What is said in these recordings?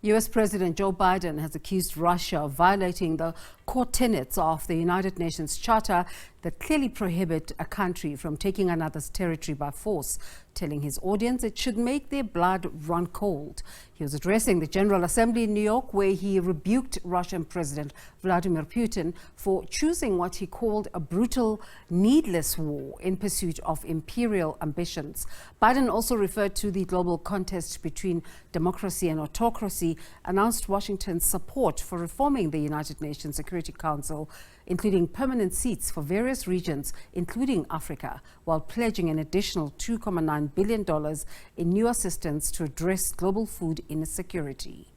US President Joe Biden has accused Russia of violating the core tenets of the United Nations Charter that clearly prohibit a country from taking another's territory by force, telling his audience it should make their blood run cold. He was addressing the General Assembly in New York, where he rebuked Russian President Vladimir Putin for choosing what he called a brutal, needless war in pursuit of imperial ambitions. Biden also referred to the global contest between democracy and autocracy, announced Washington's support for reforming the United Nations Security Council, including permanent seats for various regions, including Africa, while pledging an additional $2.9 billion in new assistance to address global food insecurity.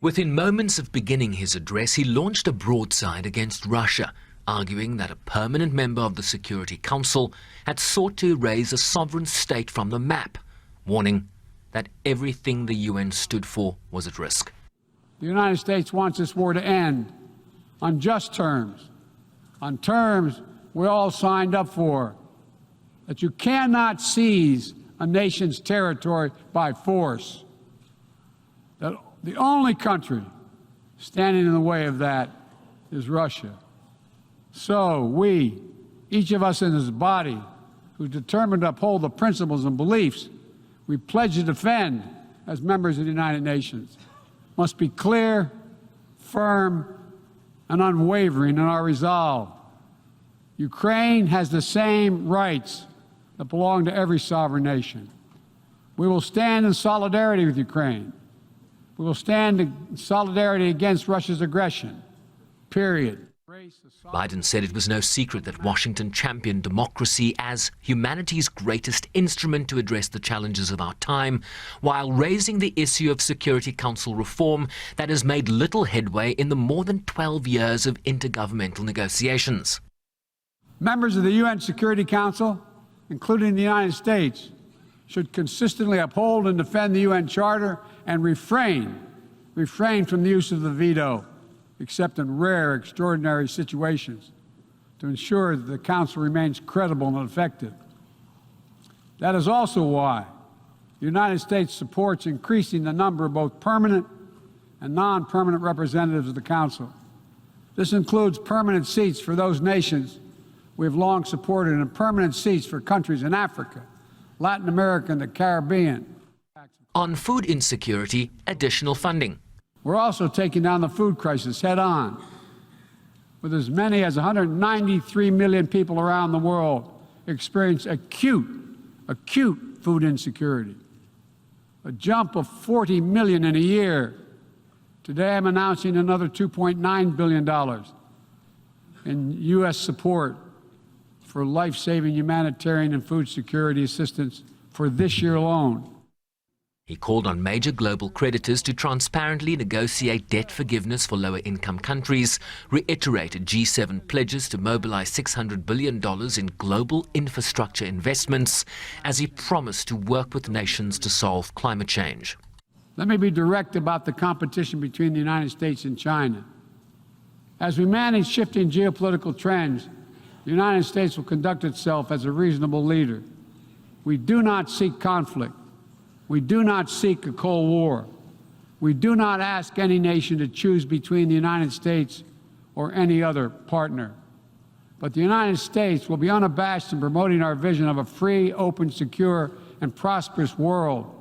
Within moments of beginning his address, he launched a broadside against Russia, arguing that a permanent member of the Security Council had sought to erase a sovereign state from the map, warning that everything the UN stood for was at risk. The United States wants this war to end on just terms, on terms we all signed up for, that you cannot seize a nation's territory by force. That the only country standing in the way of that is Russia. So we, each of us in this body, who's determined to uphold the principles and beliefs we pledge to defend as members of the United Nations, must be clear, firm, and unwavering in our resolve. Ukraine has the same rights that belong to every sovereign nation. We will stand in solidarity with Ukraine. We will stand in solidarity against Russia's aggression, period. Biden said it was no secret that Washington championed democracy as humanity's greatest instrument to address the challenges of our time, while raising the issue of Security Council reform that has made little headway in the more than 12 years of intergovernmental negotiations. Members of the UN Security Council, including the United States, should consistently uphold and defend the UN Charter and refrain from the use of the veto, except in rare, extraordinary situations, to ensure that the Council remains credible and effective. That is also why the United States supports increasing the number of both permanent and non-permanent representatives of the Council. This includes permanent seats for those nations we have long supported and permanent seats for countries in Africa, Latin America, and the Caribbean. On food insecurity, additional funding. We're also taking down the food crisis head on, with as many as 193 million people around the world experience acute food insecurity, a jump of 40 million in a year. Today I'm announcing another $2.9 billion in U.S. support for life-saving humanitarian and food security assistance for this year alone. He called on major global creditors to transparently negotiate debt forgiveness for lower-income countries, reiterated G7 pledges to mobilize $600 billion in global infrastructure investments, as he promised to work with nations to solve climate change. Let me be direct about the competition between the United States and China. As we manage shifting geopolitical trends, the United States will conduct itself as a reasonable leader. We do not seek conflict. We do not seek a Cold War. We do not ask any nation to choose between the United States or any other partner. But the United States will be unabashed in promoting our vision of a free, open, secure, and prosperous world.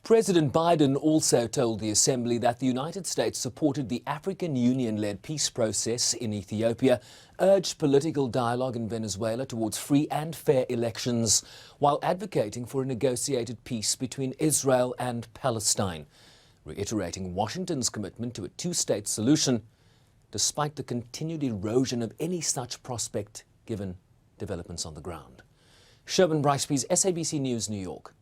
President Biden also told the Assembly that the United States supported the African Union-led peace process in Ethiopia, urged political dialogue in Venezuela towards free and fair elections, while advocating for a negotiated peace between Israel and Palestine, reiterating Washington's commitment to a two-state solution, despite the continued erosion of any such prospect given developments on the ground. Sherman Briceby, SABC News, New York.